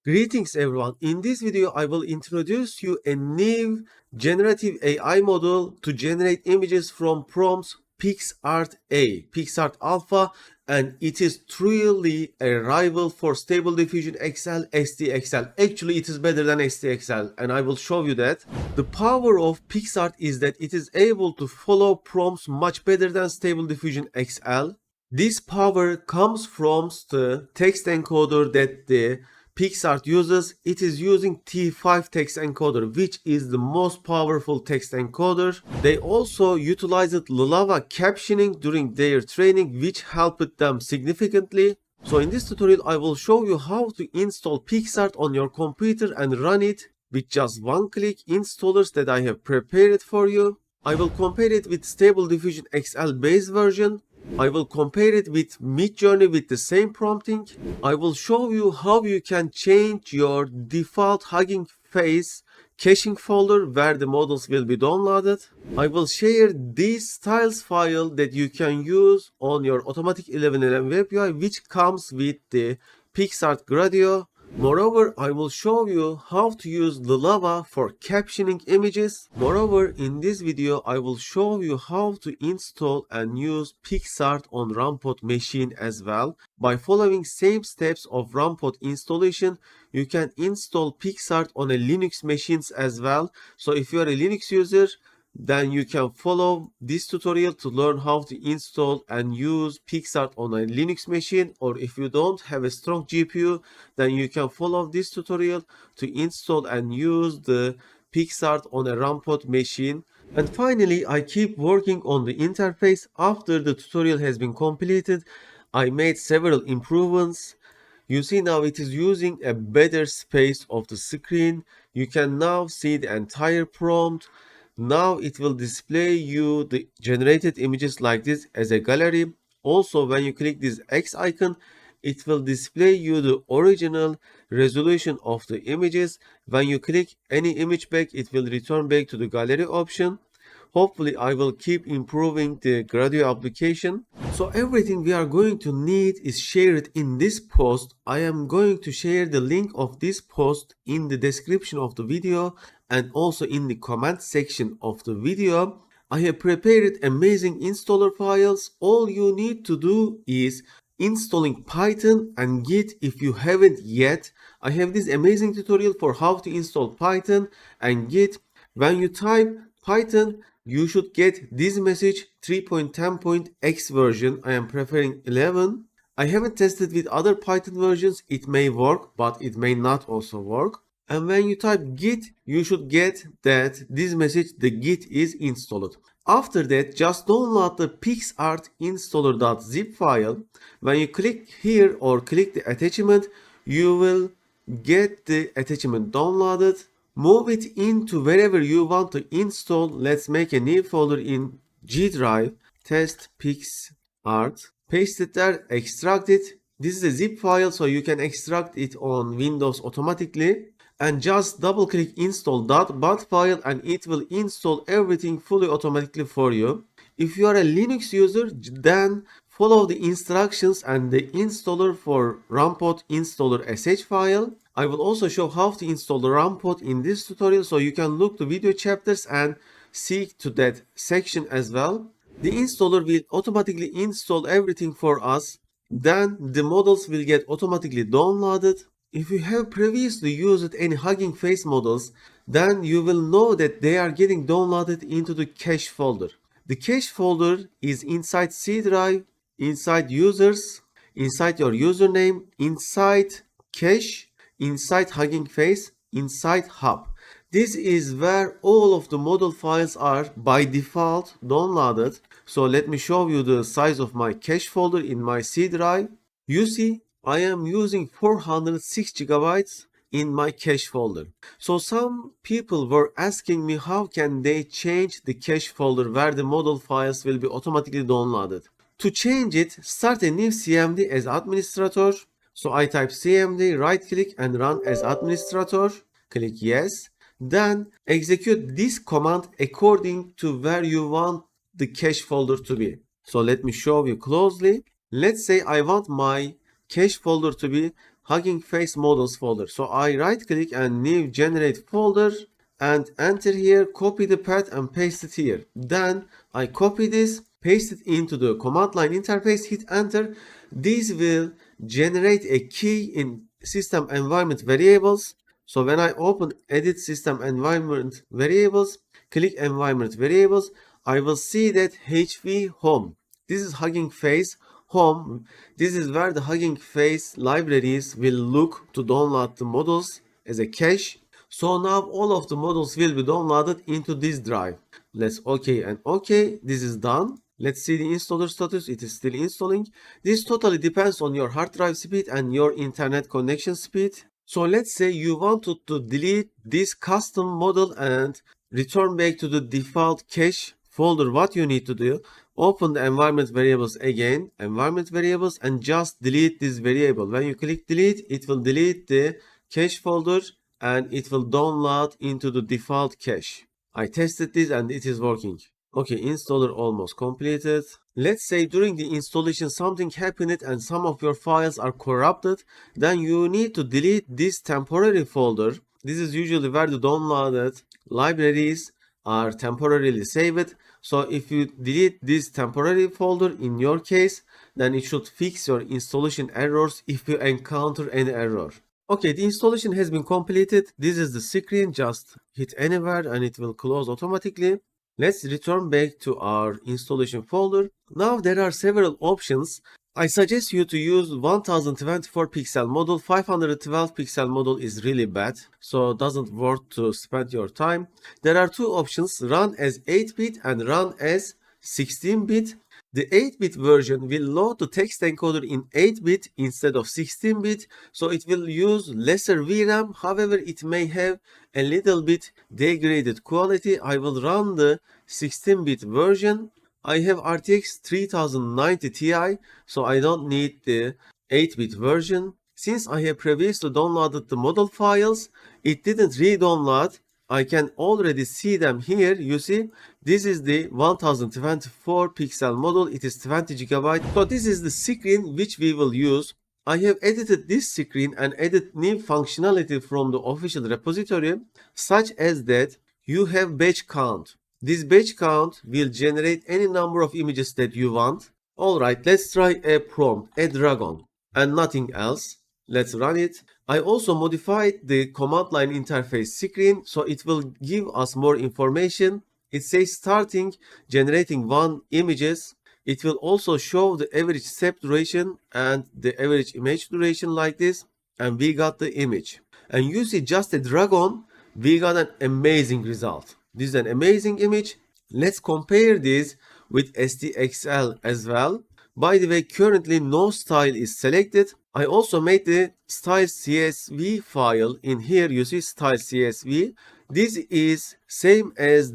Greetings everyone. In this video, I will introduce you a new generative AI model to generate images from prompts PixArt A, PixArt Alpha, and it is truly a rival for Stable Diffusion XL, SDXL. Actually, it is better than SDXL, and I will show you that. The power of PixArt is that it is able to follow prompts much better than Stable Diffusion XL. This power comes from the text encoder that the PixArt uses. It is using T5 text encoder, which is the most powerful text encoder. They also utilized Lava captioning during their training, which helped them significantly. So in this tutorial, I will show you how to install PixArt on your computer and run it with just one click installers that I have prepared for you. I will compare it with Stable Diffusion XL base version. I will compare it with Midjourney with the same prompting. I will show you how you can change your default Hugging Face caching folder where the models will be downloaded. I will share this styles file that you can use on your Automatic 1111 web UI, which comes with the PixArt Gradio. Moreover, I will show you how to use Lava for captioning images. Moreover, in this video, I will show you how to install and use PixArt on Rampot machine as well. By following same steps of Rampot installation, you can install PixArt on a Linux machines as well. So if you are a Linux user, then you can follow this tutorial to learn how to install and use PixArt on a Linux machine, or if you don't have a strong GPU, then you can follow this tutorial to install and use the PixArt on a Rampot machine. And finally, I keep working on the interface. After the tutorial has been completed, I made several improvements. You see now it is using a better space of the screen. You can now see the entire prompt. Now it will display you the generated images like this as a gallery. Also, when you click this X icon, it will display you the original resolution of the images. When you click any image back, it will return back to the gallery option. Hopefully, I will keep improving the Gradio application. So everything we are going to need is shared in this post. I am going to share the link of this post in the description of the video and also in the comment section of the video. I have prepared amazing installer files. All you need to do is installing Python and Git if you haven't yet. I have this amazing tutorial for how to install Python and Git. When you type Python, you should get this message 3.10.x version. I am preferring 11. I haven't tested with other Python versions. It may work, but it may not also work. And when you type Git, you should get that this message, the Git is installed. After that, just download the PixArt installer.zip file. When you click here or click the attachment, you will get the attachment downloaded. Move it into wherever you want to install. Let's make a new folder in G Drive, test PixArt. Paste it there, extract it. This is a zip file, so you can extract it on Windows automatically. And just double click install .bat file and it will install everything fully automatically for you. If you are a Linux user, then follow the instructions and the installer for Rampot installer sh file. I will also show how to install the Rampot in this tutorial, so you can look the video chapters and see to that section as well. The installer will automatically install everything for us. Then the models will get automatically downloaded. If you have previously used any Hugging Face models, then you will know that they are getting downloaded into the cache folder. The cache folder is inside C drive, inside users, inside your username, inside cache, inside Hugging Face, inside hub. This is where all of the model files are by default downloaded. So let me show you the size of my cache folder in my C drive. You see, I am using 406 gigabytes in my cache folder. So some people were asking me how can they change the cache folder where the model files will be automatically downloaded. To change it, start a new CMD as administrator. So I type CMD, right click and run as administrator. Click yes. Then execute this command according to where you want the cache folder to be. So let me show you closely. Let's say I want my cache folder to be Hugging Face Models folder. So I right click and new generate folder and enter here, copy the path and paste it here. Then I copy this, paste it into the command line interface, hit enter. This will generate a key in system environment variables. So when I open edit system environment variables, click environment variables, I will see that HV home. This is Hugging Face home. This is where the Hugging Face libraries will look to download the models as a cache. So now all of the models will be downloaded into this drive. Let's OK and OK. This is done. Let's see the installer status. It is still installing. This totally depends on your hard drive speed and your internet connection speed. So let's say you wanted to delete this custom model and return back to the default cache folder. What you need to do, open the environment variables again, environment variables, and just delete this variable. When you click delete, it will delete the cache folder and it will download into the default cache. I tested this and it is working. Okay, installer almost completed. Let's say during the installation something happened and some of your files are corrupted, then you need to delete this temporary folder. This is usually where the downloaded libraries are temporarily saved. So if you delete this temporary folder in your case, then it should fix your installation errors if you encounter any error. Okay, the installation has been completed. This is the screen. Just hit anywhere and it will close automatically. Let's return back to our installation folder. Now there are several options. I suggest you to use 1024 pixel model. 512 pixel model is really bad, so it doesn't worth to spend your time. There are two options, run as 8-bit and run as 16-bit. The 8-bit version will load the text encoder in 8-bit instead of 16-bit, so it will use lesser VRAM. However, it may have a little bit degraded quality. I will run the 16-bit version. I have RTX 3090 Ti, so I don't need the 8-bit version. Since I have previously downloaded the model files, it didn't re-download. I can already see them here. You see, this is the 1024 pixel model. It is 20 GB. So this is the screen which we will use. I have edited this screen and added new functionality from the official repository, such as that you have batch count. This batch count will generate any number of images that you want. Alright, let's try a prompt, a dragon, and nothing else. Let's run it. I also modified the command line interface screen so it will give us more information. It says starting generating 1 images. It will also show the average step duration and the average image duration like this. And we got the image. And you see just a dragon, we got an amazing result. This is an amazing image. Let's compare this with SDXL as well. By the way, currently no style is selected. I also made the style CSV file. In here you see style CSV. This is same as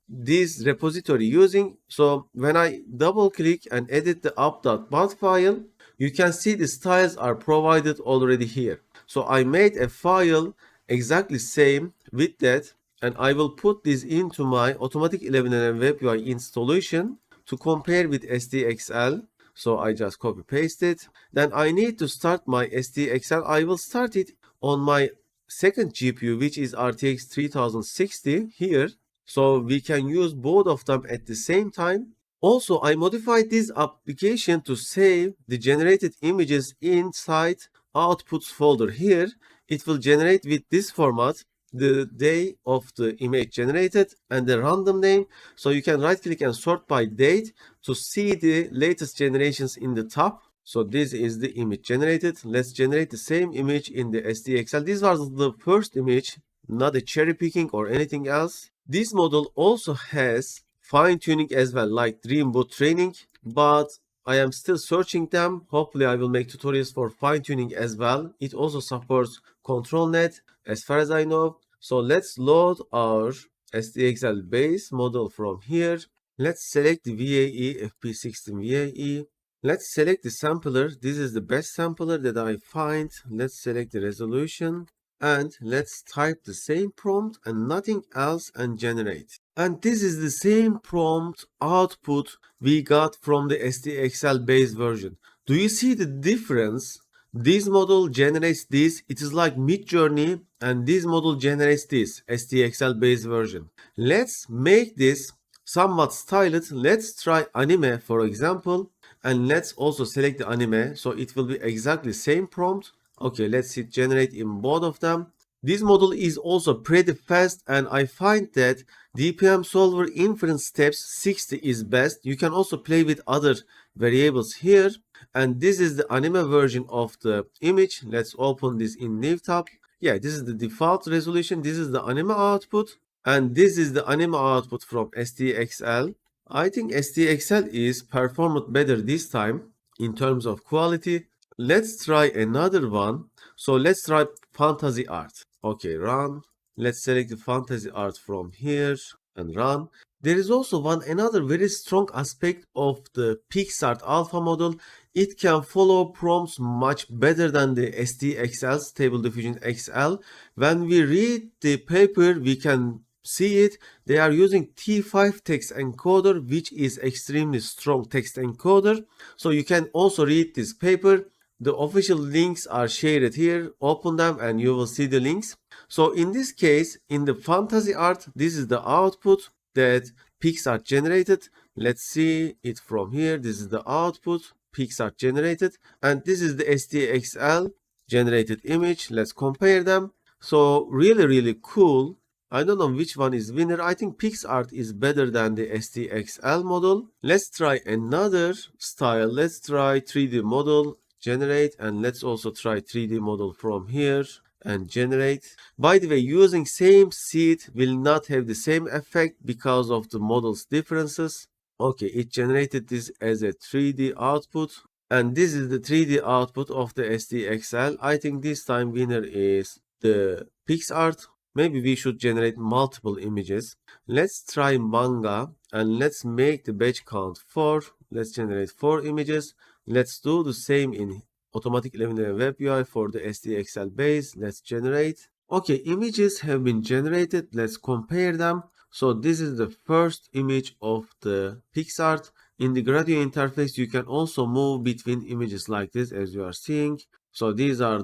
this repository using. So when I double click and edit the up.bat file, you can see the styles are provided already here. So I made a file exactly same with that, and I will put this into my Automatic 11mm WebUI installation to compare with SDXL. So I just copy paste it. Then I need to start my SDXL. I will start it on my second GPU, which is RTX 3060 here. So we can use both of them at the same time. Also, I modified this application to save the generated images inside outputs folder. Here, it will generate with this format the day of the image generated and the random name. So you can right click and sort by date to see the latest generations in the top. So this is the image generated. Let's generate the same image in the SDXL. This was the first image, not a cherry picking or anything else. This model also has fine tuning as well, like Dreamboot training, but I am still searching them. Hopefully I will make tutorials for fine tuning as well. It also supports ControlNet as far as I know. So let's load our SDXL base model from here. Let's select the VAE, FP16 VAE. Let's select the sampler. This is the best sampler that I find. Let's select the resolution. And let's type the same prompt and nothing else and generate. And this is the same prompt output we got from the SDXL base version. Do you see the difference? This model generates this. It is like Midjourney, and this model generates this SDXL based version. Let's make this somewhat styled. Let's try anime, for example, and let's also select the anime. So it will be exactly same prompt. Okay, let's hit generate in both of them. This model is also pretty fast, and I find that DPM solver inference steps 60 is best. You can also play with other variables here. And this is the anime version of the image. Let's open this in new tab. Yeah, this is the default resolution. This is the anime output. And this is the anime output from SDXL. I think SDXL is performed better this time in terms of quality. Let's try another one. So let's try fantasy art. Okay, run. Let's select the fantasy art from here and run. There is also another very strong aspect of the PicsArt Alpha model. It can follow prompts much better than the SDXL, Stable Diffusion XL. When we read the paper, we can see it. They are using T5 text encoder, which is extremely strong text encoder. So you can also read this paper. The official links are shared here. Open them and you will see the links. So in this case, in the fantasy art, this is the output that PicsArt generated. Let's see it from here. This is the output PicsArt generated, and this is the SDXL generated image. Let's compare them. So really cool. I don't know which one is winner. I think PicsArt is better than the SDXL model. Let's try another style. Let's try 3D model, generate, and let's also try 3D model from here and generate. By the way, using same seed will not have the same effect because of the model's differences. Okay, it generated this as a 3D output, and this is the 3D output of the SDXL. I think this time winner is the PicsArt. Maybe we should generate multiple images. Let's try manga, and let's make the batch count 4. Let's generate 4 images. Let's do the same in Automatic 11 Web UI for the SDXL base. Let's generate. Okay, images have been generated. Let's compare them. So this is the first image of the PicsArt. In the Gradio interface, you can also move between images like this, as you are seeing. So these are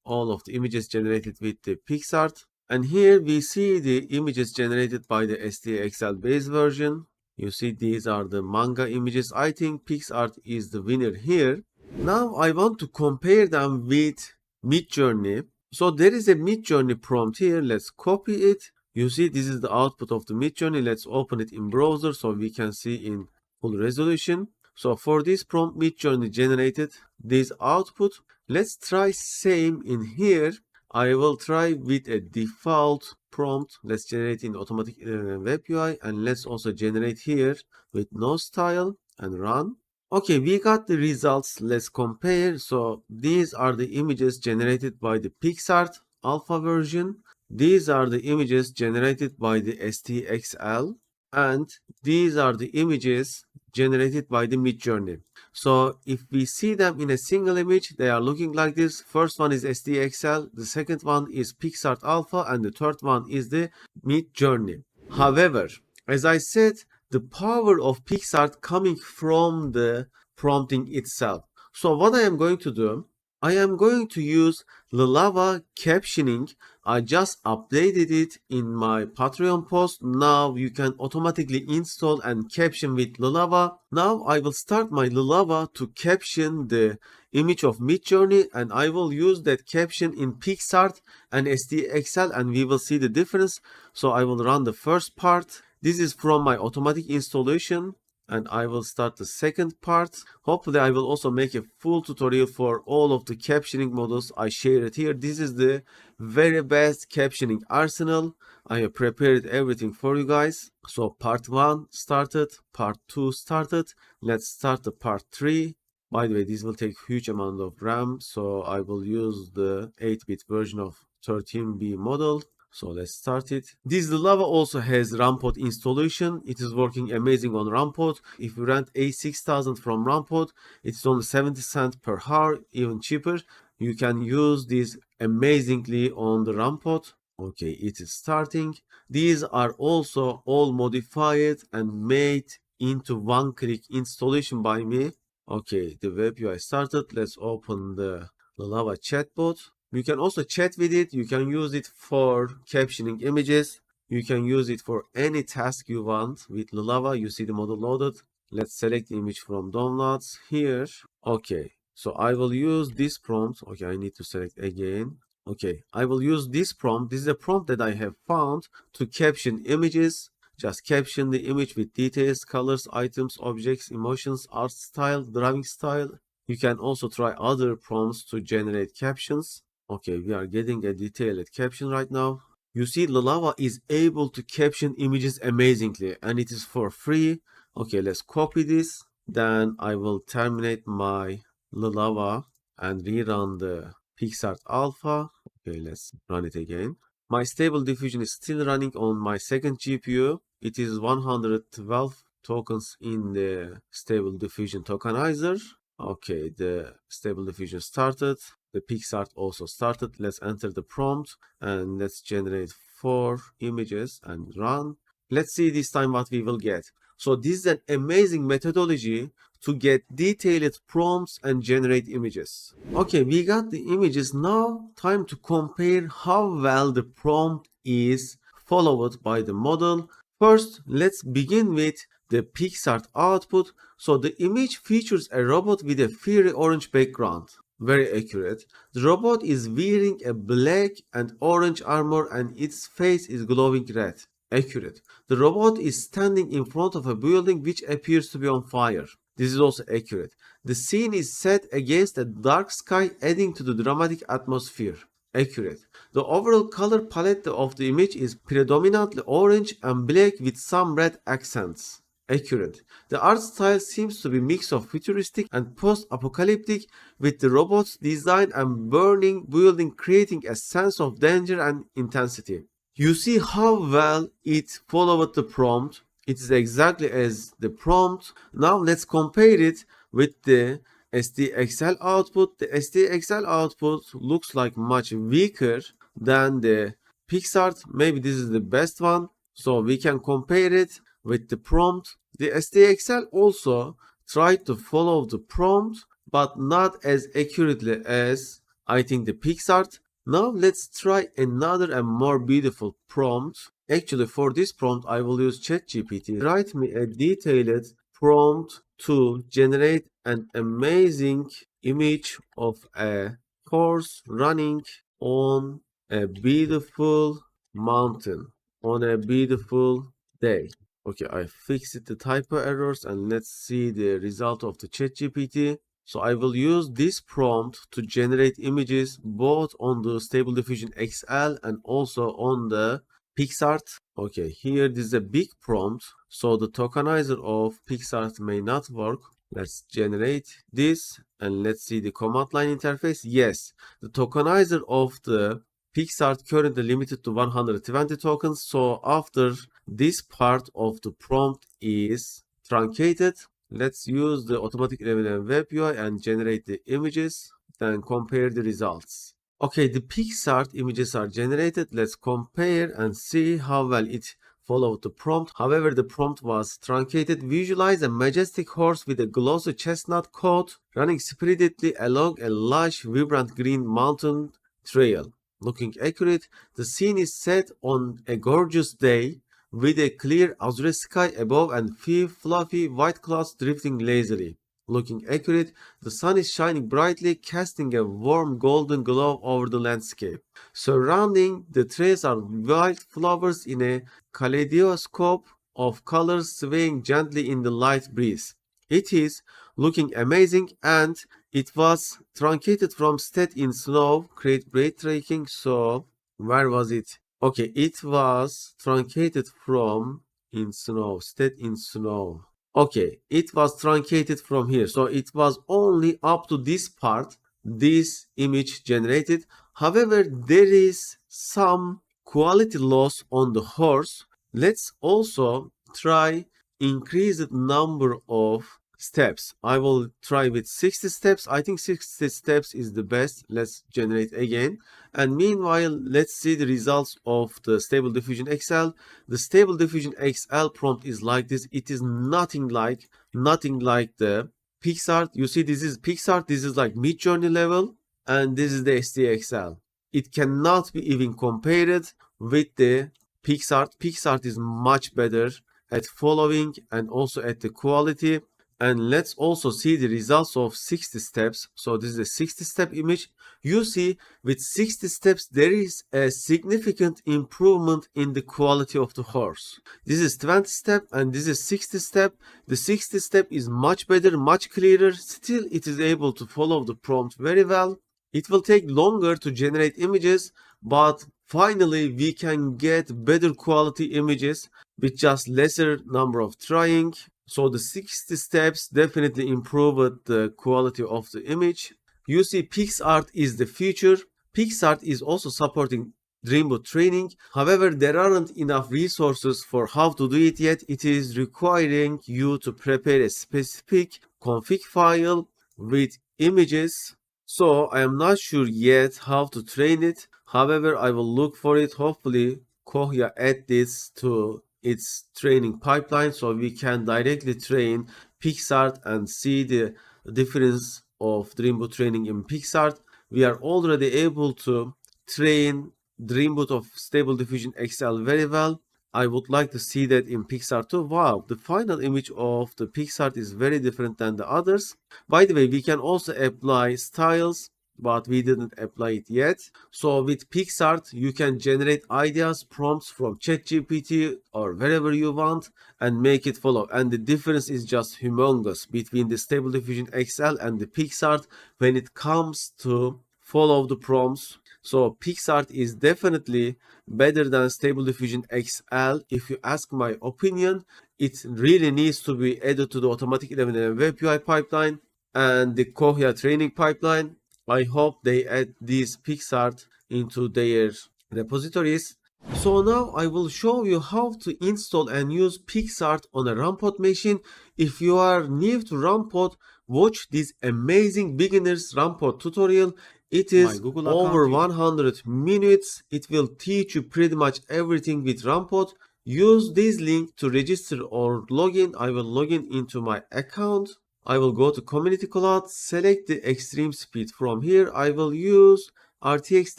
all of the images generated with the PicsArt. And here we see the images generated by the SDXL base version. You see these are the manga images. I think PicsArt is the winner here. Now I want to compare them with Midjourney. So there is a Midjourney prompt here. Let's copy it. You see this is the output of the Midjourney. Let's open it in browser so we can see in full resolution. So for this prompt, Midjourney generated this output. Let's try same in here. I will try with a default prompt. Let's generate in Automatic Web UI, and let's also generate here with no style and run. Okay, we got the results. Let's compare. So these are the images generated by the PicsArt alpha version. These are the images generated by the SDXL, and these are the images generated by the Midjourney. So if we see them in a single image, they are looking like this. First one is SDXL, the second one is PicsArt alpha, and the third one is the Midjourney. However, as I said, the power of PicsArt coming from the prompting itself. So what I am going to do, I am going to use Lilava captioning. I just updated it in my Patreon post. Now you can automatically install and caption with Lilava. Now I will start my Lilava to caption the image of Midjourney, and I will use that caption in PicsArt and SDXL, and we will see the difference. So I will run the first part. This is from my automatic installation, and I will start the second part. Hopefully I will also make a full tutorial for all of the captioning models I shared here. This is the very best captioning arsenal. I have prepared everything for you guys. So part 1 started, part 2 started. Let's start the part 3. By the way, this will take huge amount of RAM, so I will use the 8-bit version of 13B model. So let's start it. This Lilava also has Rampod installation. It is working amazing on Rampod. If you rent A6000 from Rampod, it's only 70 cents per hour, even cheaper. You can use this amazingly on the Rampod. Okay, it is starting. These are also all modified and made into one-click installation by me. Okay, the web UI started. Let's open the Lava chatbot. You can also chat with it. You can use it for captioning images. You can use it for any task you want with Lava. You see the model loaded. Let's select the image from downloads here. Okay, so I will use this prompt. Okay, I need to select again. Okay, I will use this prompt. This is a prompt that I have found to caption images. Just caption the image with details, colors, items, objects, emotions, art style, drawing style. You can also try other prompts to generate captions. Okay, we are getting a detailed caption right now. You see, Lava is able to caption images amazingly, and it is for free. Okay, let's copy this. Then I will terminate my Lava and rerun the PixArt Alpha. Okay, let's run it again. My Stable Diffusion is still running on my second GPU. It is 112 tokens in the Stable Diffusion tokenizer. Okay, the Stable Diffusion started. The PixArt also started. Let's enter the prompt and let's generate 4 images and run. Let's see this time what we will get. So this is an amazing methodology to get detailed prompts and generate images. Okay, we got the images. Now time to compare how well the prompt is followed by the model. First, let's begin with the PixArt output. So the image features a robot with a fiery orange background. Very accurate. The robot is wearing a black and orange armor and its face is glowing red. Accurate. The robot is standing in front of a building which appears to be on fire. This is also accurate. The scene is set against a dark sky, adding to the dramatic atmosphere. Accurate. The overall color palette of the image is predominantly orange and black with some red accents. Accurate. The art style seems to be a mix of futuristic and post-apocalyptic, with the robot's design and burning building creating a sense of danger and intensity. You see how well it followed the prompt. It is exactly as the prompt. Now let's compare it with the SDXL output. The SDXL output looks like much weaker than the PixArt. Maybe this is the best one. So we can compare it with the prompt. The SDXL also tried to follow the prompt, but not as accurately as I think the PixArt. Now let's try another and more beautiful prompt. Actually, for this prompt, I will use ChatGPT. Write me a detailed prompt to generate an amazing image of a horse running on a beautiful mountain on a beautiful day. Okay, I fixed the typo errors and let's see the result of the ChatGPT. So I will use this prompt to generate images both on the Stable Diffusion XL and also on the PixArt. Okay, here this is a big prompt, so the tokenizer of PixArt may not work. Let's generate this and let's see the command line interface. Yes, the tokenizer of the PixArt currently limited to 120 tokens. So after this part of the prompt is truncated, let's use the automatic 11 web UI and generate the images, then compare the results. Okay, the PixArt images are generated. Let's compare and see how well it followed the prompt. However, the prompt was truncated. Visualize a majestic horse with a glossy chestnut coat running spiritedly along a lush, vibrant green mountain trail. Looking accurate, the scene is set on a gorgeous day with a clear azure sky above and few fluffy white clouds drifting lazily. Looking accurate, the sun is shining brightly, casting a warm golden glow over the landscape. Surrounding the trails are wildflowers in a kaleidoscope of colors swaying gently in the light breeze. It is looking amazing, and it was truncated from State in Snow, create ray tracking. So where was it? Okay, it was truncated from in Snow, State in Snow. Okay, it was truncated from here. So it was only up to this part, this image generated. However, there is some quality loss on the horse. Let's also try increased number of steps. I will try with 60 steps. I think 60 steps is the best. Let's generate again. And meanwhile, let's see the results of the Stable Diffusion XL. The Stable Diffusion XL prompt is like this. It is nothing like the PixArt. You see, this is PixArt. This is like Midjourney level. and this is the SDXL. It cannot be even compared with the PicsArt. PicsArt is much better at following and also at the quality. And let's also see the results of 60 steps. So this is a 60 step image. You see with 60 steps there is a significant improvement in the quality of the horse. This is 20 step and this is 60 step. The 60 step is much better, much clearer. Still it is able to follow the prompt very well. It will take longer to generate images, but finally we can get better quality images with just lesser number of trying. So the 60 steps definitely improved the quality of the image. You see PicsArt is the future. PicsArt is also supporting Dreamboot training. However, there aren't enough resources for how to do it yet. It is requiring you to prepare a specific config file with images. So I am not sure yet how to train it. However, I will look for it. Hopefully Kohya add this to its training pipeline so we can directly train PicsArt and see the difference of Dreamboot training in PicsArt. We are already able to train Dreamboot of Stable Diffusion XL very well. I would like to see that in PicsArt too. Wow, the final image of the PicsArt is very different than the others. By the way, we can also apply styles, but we didn't apply it yet. So with PicsArt, you can generate ideas, prompts from ChatGPT or wherever you want and make it follow. And the difference is just humongous between the Stable Diffusion XL and the PicsArt when it comes to follow the prompts. So PicsArt is definitely better than Stable Diffusion XL. If you ask my opinion, it really needs to be added to the Automatic 11 Web UI pipeline and the Kohya training pipeline. I hope they add this PicsArt into their repositories. So now I will show you how to install and use PicsArt on a Rampod machine. If you are new to Rampod, watch this amazing beginner's Rampod tutorial. It is over 100 minutes. It will teach you pretty much everything with Rampod. Use this link to register or login. I will log in into my account. I will go to Community Cloud, select the extreme speed. From here, I will use RTX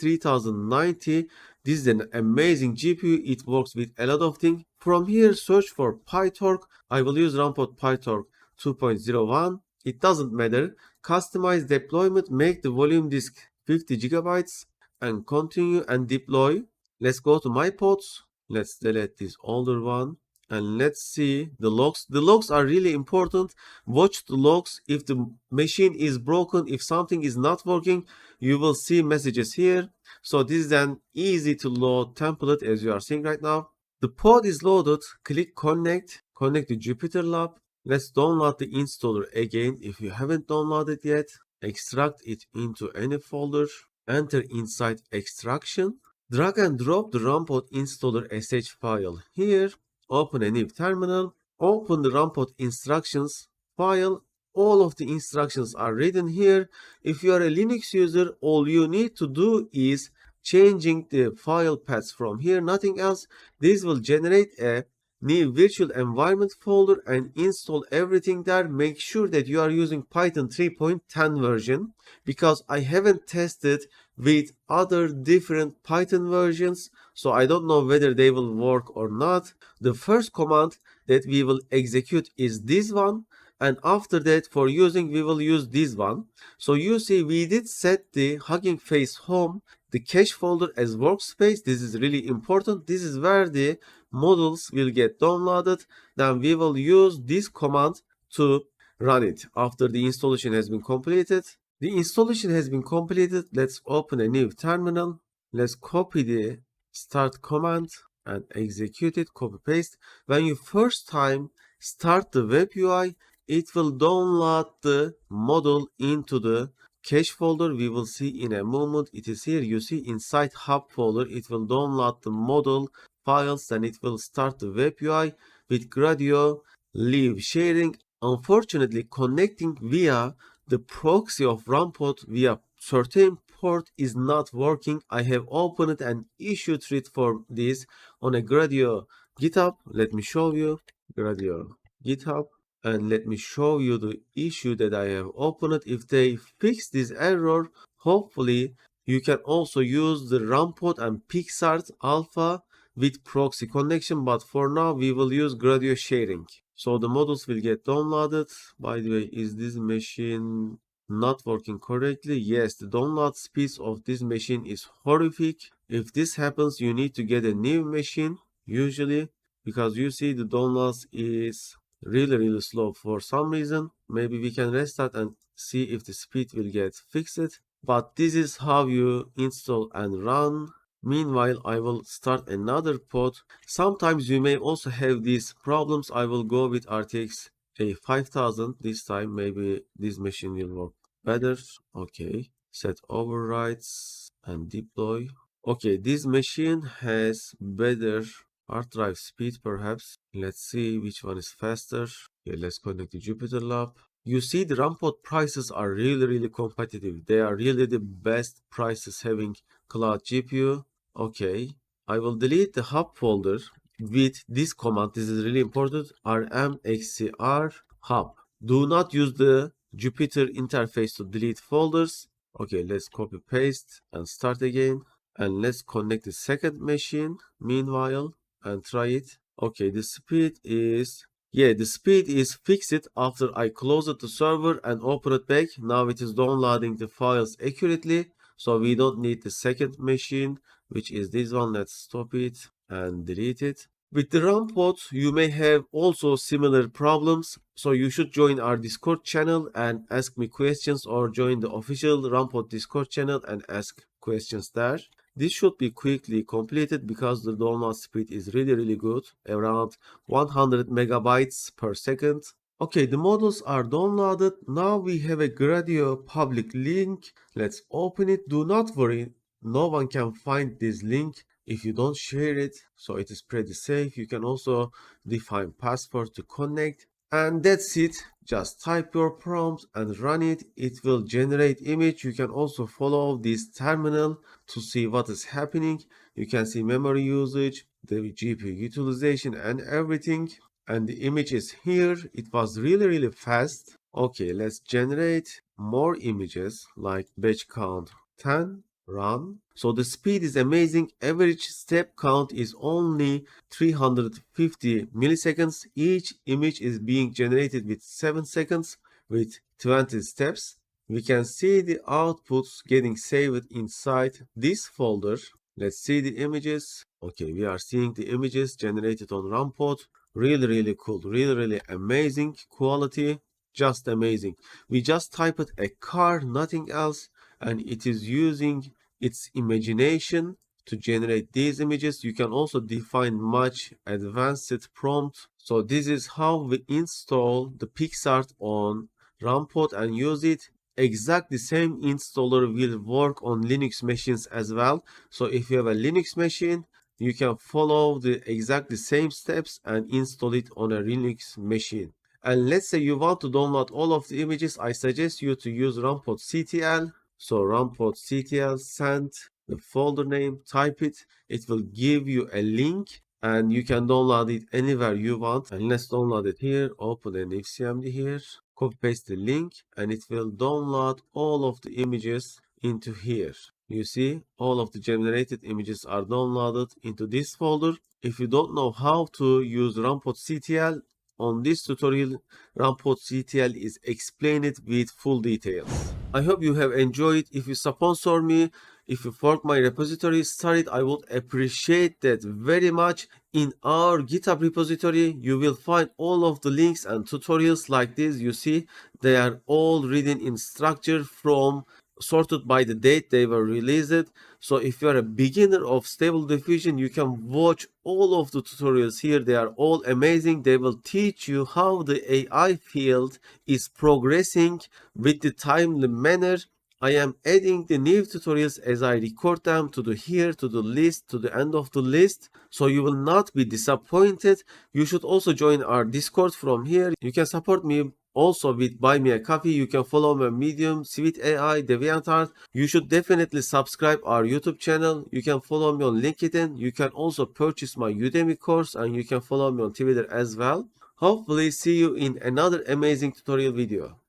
3090. This is an amazing GPU. It works with a lot of things. From here, search for PyTorch. I will use Rampod PyTorch 2.01. It doesn't matter. Customize deployment. Make the volume disk 50 gigabytes and continue and deploy. Let's go to my pods. Let's delete this older one. And let's see the logs. The logs are really important. Watch the logs. If the machine is broken, if something is not working, you will see messages here. So this is an easy to load template as you are seeing right now. The pod is loaded. Click connect. Connect to Jupyter Lab. Let's download the installer again. If you haven't downloaded yet, extract it into any folder. Enter inside extraction. Drag and drop the Rampod installer sh file here. Open a new terminal, open the Rampod instructions file. All of the instructions are written here. If you are a Linux user, all you need to do is changing the file paths from here, nothing else. This will generate a new virtual environment folder and install everything there. Make sure that you are using Python 3.10 version because I haven't tested with other different Python versions, so I don't know whether they will work or not. The first command that we will execute is this one, and after that for using we will use this one. So you see we did set the Hugging Face home, the cache folder as workspace. This is really important. This is where the models will get downloaded. Then we will use this command to run it after the installation has been completed. The installation has been completed. Let's open a new terminal. Let's copy the start command and execute it, copy paste. When you first time start the web UI, it will download the model into the cache folder. We will see in a moment. It is here. You see inside hub folder, it will download the model files and it will start the web UI with Gradio, leave sharing. Unfortunately, connecting via the proxy of Rampod via certain port is not working. I have opened an issue thread for this on a Gradio GitHub. Let me show you Gradio GitHub and let me show you the issue that I have opened. If they fix this error, Hopefully, you can also use the Rampot and PixArt Alpha with proxy connection, but for now we will use Gradio sharing. So the models will get downloaded. By the way, is this machine not working correctly? Yes, the download speed of this machine is horrific. If this happens, you need to get a new machine usually, because you see the downloads is really slow for some reason. Maybe we can restart and see if the speed will get fixed. But this is how you install and run. Meanwhile, I will start another pod. Sometimes you may also have these problems. I will go with RTX A5000 this time. Maybe this machine will work better. Okay, set overrides and deploy. Okay, this machine has better hard drive speed perhaps. Let's see which one is faster. Okay, let's connect to Jupyter Lab. You see the Rampot prices are really competitive. They are really the best prices having cloud GPU. Okay, I will delete the hub folder with this command. This is really important. rm-r hub. Do not use the Jupyter interface to delete folders. Okay, let's copy paste and start again. And let's connect the second machine meanwhile and try it. Okay, the speed is fixed after I closed the server and open it back. Now it is downloading the files accurately. So we don't need the second machine, which is this one. Let's stop it and delete it. With the Rampot, you may have also similar problems. So you should join our Discord channel and ask me questions, or join the official Rampot Discord channel and ask questions there. This should be quickly completed because the download speed is really good, around 100 megabytes per second. Okay, the models are downloaded. Now we have a Gradio public link. Let's open it. Do not worry, no one can find this link if you don't share it, so it is pretty safe. You can also define password to connect. And that's it. Just type your prompt and run it. It will generate image. You can also follow this terminal to see what is happening. You can see memory usage, the GPU utilization and everything. And the image is here. It was really fast. Okay, let's generate more images like batch count 10. Run. So the speed is amazing. Average step count is only 350 milliseconds. Each image is being generated with 7 seconds with 20 steps. We can see the outputs getting saved inside this folder. Let's see the images. Okay, we are seeing the images generated on Rampot. Really cool. Really amazing quality. Just amazing. We just typed a car, nothing else, and it is using its imagination to generate these images. You can also define much advanced prompt. So this is how we install the PixArt on Rampot and use it. Exactly same installer will work on Linux machines as well. So if you have a Linux machine, you can follow the exactly same steps and install it on a Linux machine. And let's say you want to download all of the images, I suggest you to use Rampot CTL. So Rampot CTL, send the folder name, type it. It will give you a link and you can download it anywhere you want. And let's download it here. Open an FCMD here. Copy paste the link and it will download all of the images into here. You see, all of the generated images are downloaded into this folder. If you don't know how to use Rampot CTL, on this tutorial, Rampot CTL is explained with full details. I hope you have enjoyed. If you sponsor me, if you fork my repository, start it, I would appreciate that very much. In our GitHub repository, you will find all of the links and tutorials like this. You see, they are all written in structure from sorted by the date they were released. So if you are a beginner of Stable Diffusion, you can watch all of the tutorials here. They are all amazing. They will teach you how the AI field is progressing with the timely manner. I am adding the new tutorials as I record them to the list, to the end of the list. So you will not be disappointed. You should also join our Discord from here. You can support me also with Buy Me a Coffee. You can follow my Medium, Sweet AI, DeviantArt. You should definitely subscribe our YouTube channel. You can follow me on LinkedIn. You can also purchase my Udemy course and you can follow me on Twitter as well. Hopefully see you in another amazing tutorial video.